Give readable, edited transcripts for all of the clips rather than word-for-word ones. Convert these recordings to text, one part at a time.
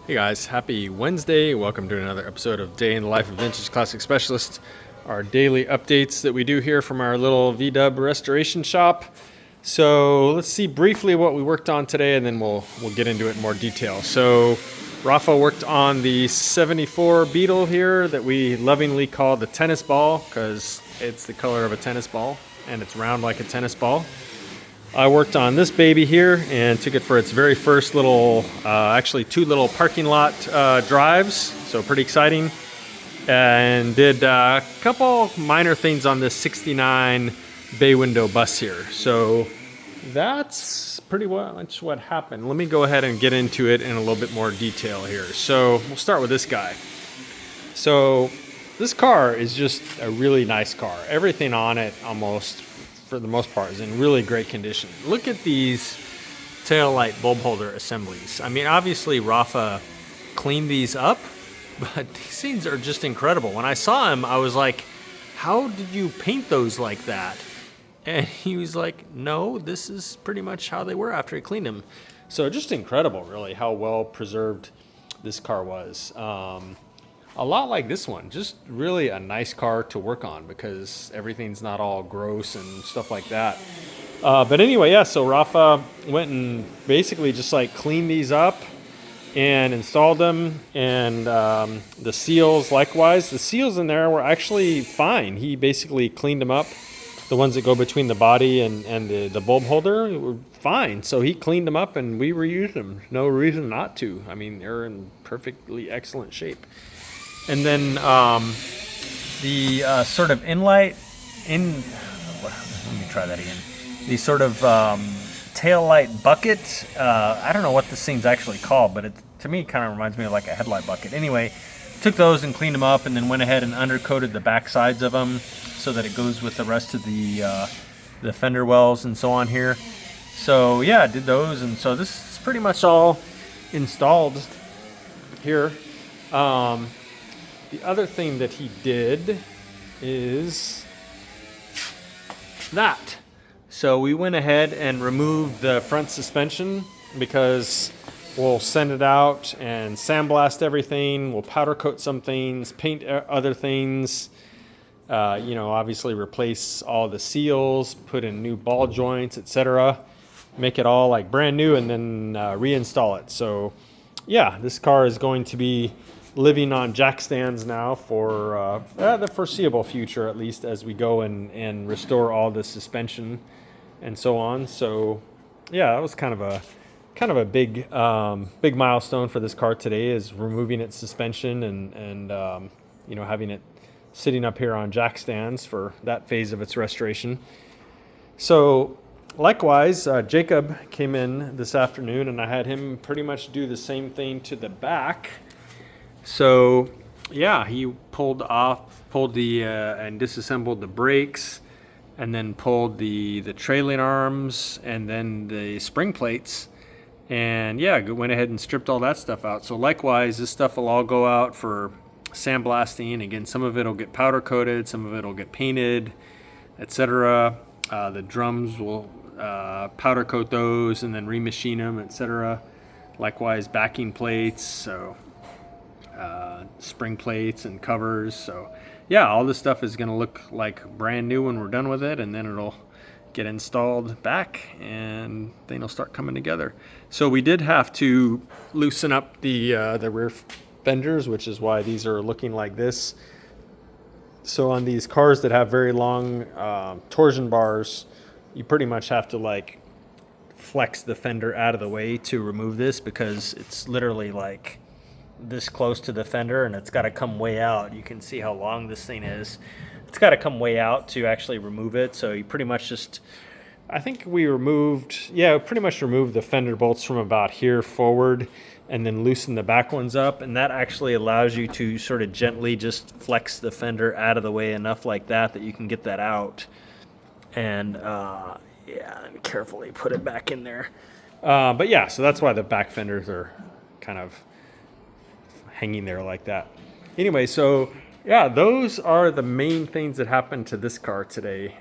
Hey guys, happy Wednesday. Welcome to another episode of Day in the Life of Vintage Classic Specialist, our daily updates that we do here from our little VW restoration shop. So let's see briefly what we worked on today and then we'll get into it in more detail. So Rafa worked on the 74 Beetle here that we lovingly call the tennis ball because it's the color of a tennis ball and it's round like a tennis ball. I worked on this baby here and took it for its very first little, actually two little parking lot drives, so pretty exciting. And did a couple minor things on this 69 Baywindow bus here. So that's pretty much what happened. Let me go ahead and get into it in a little bit more detail here. So we'll start with this guy. So this car is just a really nice car. Everything on it almost, for the most part, is in really great condition. Look at these tail light bulb holder assemblies. I mean, obviously Rafa cleaned these up, but these things are just incredible. When I saw him, I was like, how did you paint those like that? And he was like, no, this is pretty much how they were after he cleaned them. So just incredible, really, how well preserved this car was. A lot like this one, just really a nice car to work on because everything's not all gross and stuff like that. But anyway, yeah, so Rafa went and basically just like cleaned these up and installed them. And the seals, likewise, the seals in there were actually fine. He basically cleaned them up. The ones that go between the body and the bulb holder were fine. So he cleaned them up and we reused them. No reason not to. I mean, they're in perfectly excellent shape. And then the sort of let me try that again. The sort of tail light bucket. I don't know what this thing's actually called, but to me, it kind of reminds me of like a headlight bucket. Anyway, took those and cleaned them up, and then went ahead and undercoated the back sides of them so that it goes with the rest of the fender wells and so on here. So yeah, did those, and so this is pretty much all installed here. The other thing that he did is that. So we went ahead and removed the front suspension because we'll send it out and sandblast everything. We'll powder coat some things, paint other things. Obviously replace all the seals, put in new ball joints, etc. Make it all like brand new and then reinstall it. So yeah, this car is going to be living on jack stands now for the foreseeable future, at least, as we go and restore all the suspension and so on. So yeah, that was kind of a big milestone for this car today, is removing its suspension and having it sitting up here on jack stands for that phase of its restoration. So likewise, Jacob came in this afternoon and I had him pretty much do the same thing to the back. So yeah, he pulled the and disassembled the brakes, and then pulled the trailing arms and then the spring plates, and yeah, went ahead and stripped all that stuff out. So likewise, this stuff will all go out for sandblasting. Again, some of it will get powder coated, some of it will get painted, etc. The drums will powder coat those and then remachine them, etc. Likewise, backing plates, so spring plates and covers. So yeah, all this stuff is going to look like brand new when we're done with it, and then it'll get installed back and then it'll start coming together. So we did have to loosen up the rear fenders, which is why these are looking like this. So on these cars that have very long torsion bars, you pretty much have to like flex the fender out of the way to remove this, because it's literally like this close to the fender and it's got to come way out. You can see how long this thing is. It's got to come way out to actually remove it. So you pretty much just, I think we pretty much removed the fender bolts from about here forward and then loosen the back ones up. And that actually allows you to sort of gently just flex the fender out of the way enough like that you can get that out. And and carefully put it back in there. But yeah, so that's why the back fenders are kind of hanging there like that. Anyway, so yeah, those are the main things that happened to this car today.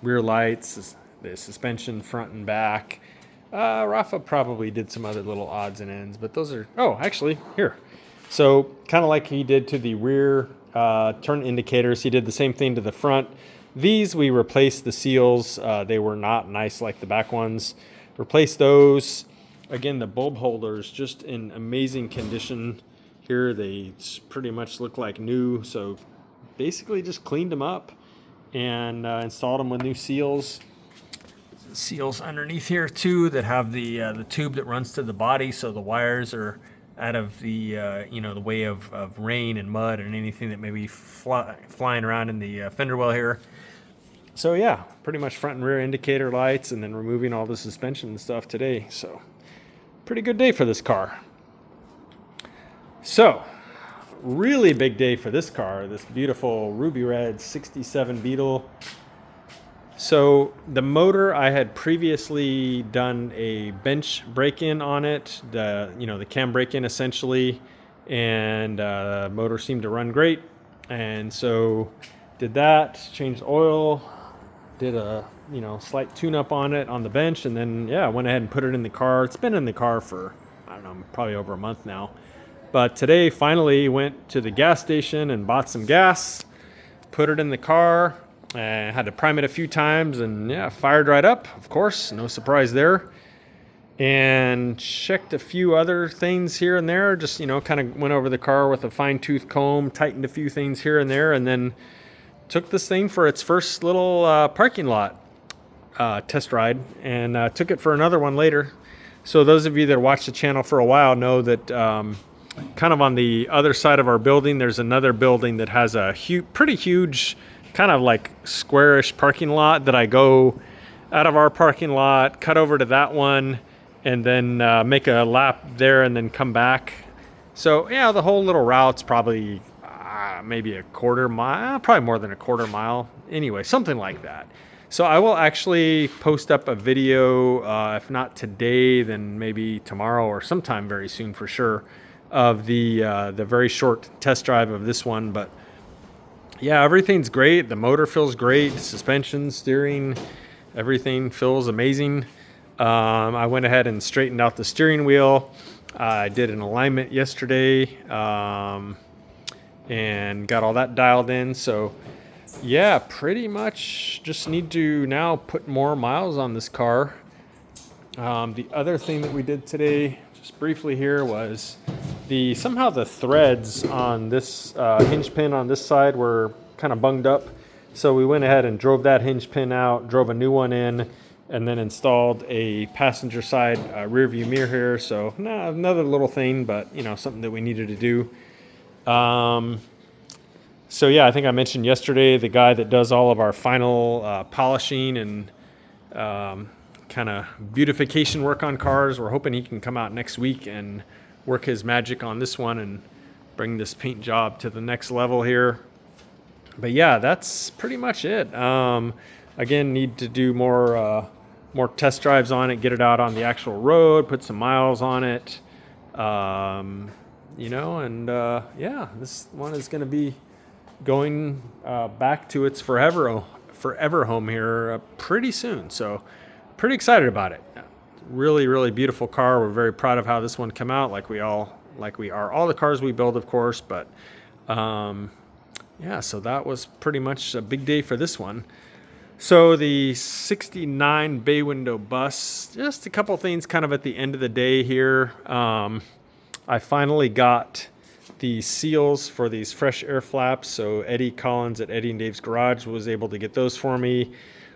Rear lights, the suspension front and back, Rafa probably did some other little odds and ends, but those are, oh, actually, here. So kind of like he did to the rear turn indicators, he did the same thing to the front. These, we replaced the seals. They were not nice like the back ones. Replaced those. Again, the bulb holders just in amazing condition here. They pretty much look like new. So basically just cleaned them up and installed them with new seals. Seals underneath here too that have the tube that runs to the body, so the wires are out of the the way of rain and mud and anything that may be flying around in the fender well here. So yeah, pretty much front and rear indicator lights, and then removing all the suspension and stuff today. So pretty good day for this car. So really big day for this car, this beautiful ruby red 67 Beetle. So the motor, I had previously done a bench break-in on it, the cam break-in essentially, and the motor seemed to run great. And so did that, changed oil, did a slight tune-up on it on the bench, and then yeah, went ahead and put it in the car. It's been in the car for, I don't know, probably over a month now. But today finally went to the gas station and bought some gas, put it in the car. I had to prime it a few times, and yeah, fired right up, of course, no surprise there. And checked a few other things here and there, just, kind of went over the car with a fine-tooth comb, tightened a few things here and there, and then took this thing for its first little parking lot test ride, and took it for another one later. So those of you that watched the channel for a while know that kind of on the other side of our building, there's another building that has a pretty huge kind of like squarish parking lot that I go out of our parking lot, cut over to that one, and then make a lap there and then come back. So yeah, the whole little route's probably maybe a quarter mile, probably more than a quarter mile. Anyway, something like that. So I will actually post up a video, if not today, then maybe tomorrow or sometime very soon for sure, of the very short test drive of this one. But yeah, everything's great. The motor feels great. Suspension, steering, everything feels amazing. I went ahead and straightened out the steering wheel. I did an alignment yesterday and got all that dialed in. So yeah, pretty much just need to now put more miles on this car. The other thing that we did today, just briefly here, was somehow the threads on this hinge pin on this side were kind of bunged up. So we went ahead and drove that hinge pin out, drove a new one in, and then installed a passenger side rear view mirror here. So another little thing, but something that we needed to do. So yeah, I think I mentioned yesterday the guy that does all of our final polishing and kind of beautification work on cars. We're hoping he can come out next week and work his magic on this one and bring this paint job to the next level here. But yeah, that's pretty much it. Again, need to do more test drives on it, get it out on the actual road, put some miles on it. Yeah, this one is going to be going back to its forever home here pretty soon. So pretty excited about it. Really, really beautiful car. We're very proud of how this one came out, like we are all the cars we build, of course. But yeah, so that was pretty much a big day for this one. So the 69 Baywindow bus, just a couple things kind of at the end of the day here. I finally got the seals for these fresh air flaps. So Eddie Collins at Eddie and Dave's Garage was able to get those for me.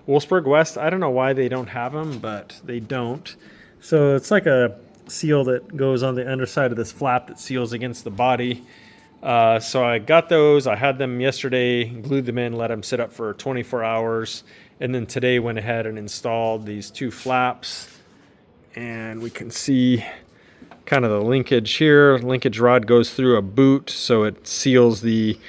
Wolfsburg West, I don't know why they don't have them, but they don't. So it's like a seal that goes on the underside of this flap that seals against the body. So I got those. I had them yesterday, glued them in, let them sit up for 24 hours. And then today went ahead and installed these two flaps. And we can see kind of the linkage here. Linkage rod goes through a boot, so it seals the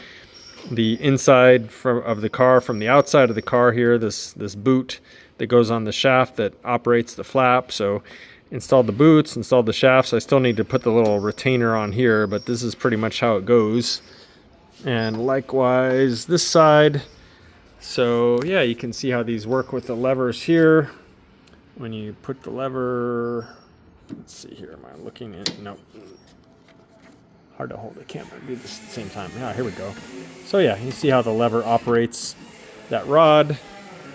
inside of the car from the outside of the car here. This boot that goes on the shaft that operates the flap. So installed the boots, installed the shafts. I still need to put the little retainer on here, but this is pretty much how it goes. And likewise this side. So yeah, you can see how these work with the levers here. when you put the lever, let's see here, am I looking at, nope. Hard to hold the camera and do this at the same time. Yeah, here we go. So yeah, you see how the lever operates that rod,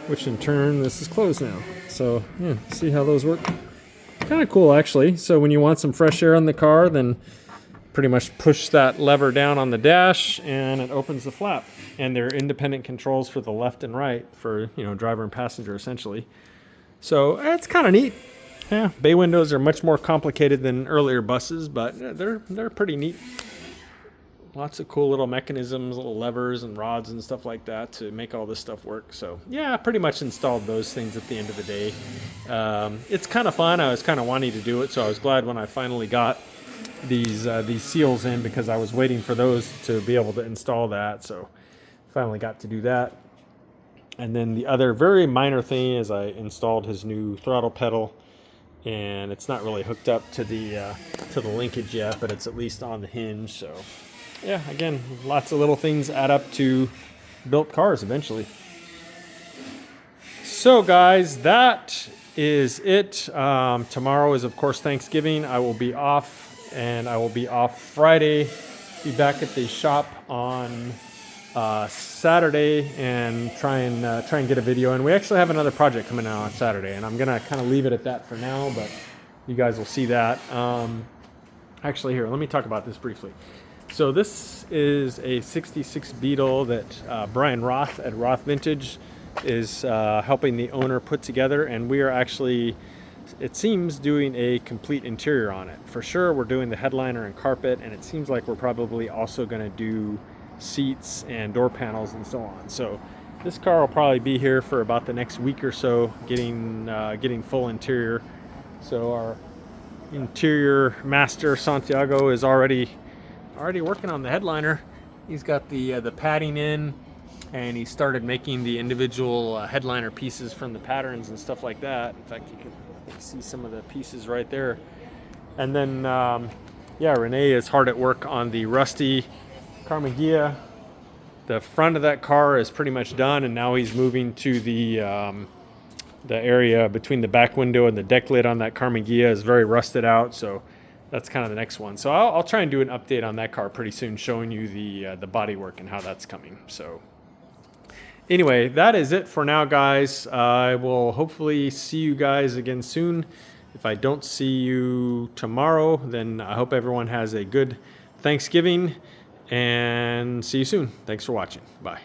which in turn, this is closed now. So yeah, see how those work? Kind of cool actually. So when you want some fresh air on the car, then pretty much push that lever down on the dash and it opens the flap. And they're independent controls for the left and right for, you know, driver and passenger essentially. So it's kind of neat. Yeah, bay windows are much more complicated than earlier buses, but they're pretty neat. Lots of cool little mechanisms, little levers and rods and stuff like that to make all this stuff work. So yeah, I pretty much installed those things at the end of the day. It's kind of fun. I was kind of wanting to do it, so I was glad when I finally got these seals in, because I was waiting for those to be able to install that. So finally got to do that. And then the other very minor thing is I installed his new throttle pedal, and it's not really hooked up to the linkage yet, but it's at least on the hinge. So yeah, again, lots of little things add up to built cars eventually. So guys, that is it. Tomorrow is of course Thanksgiving. I will be off, and I will be off Friday. Be back at the shop on Saturday and try and get a video. And we actually have another project coming out on Saturday, and I'm gonna kind of leave it at that for now, but you guys will see that. Actually, here, let me talk about this briefly. So this is a 66 Beetle that Brian Roth at Roth Vintage is helping the owner put together, and we are actually, it seems, doing a complete interior on it. For sure, we're doing the headliner and carpet, and it seems like we're probably also going to do seats and door panels and so on. So this car will probably be here for about the next week or so, getting full interior. So our interior master Santiago is already working on the headliner. He's got the padding in, and he started making the individual headliner pieces from the patterns and stuff like that. In fact, you can see some of the pieces right there. And then yeah, Rene is hard at work on the rusty Ghia. The front of that car is pretty much done, and now he's moving to the area between the back window and the deck lid on that Ghia is very rusted out. So that's kind of the next one. So I'll try and do an update on that car pretty soon, showing you the body work and how that's coming. So anyway, that is it for now, guys. I will hopefully see you guys again soon. If I don't see you tomorrow, then I hope everyone has a good Thanksgiving, and see you soon. Thanks for watching. Bye.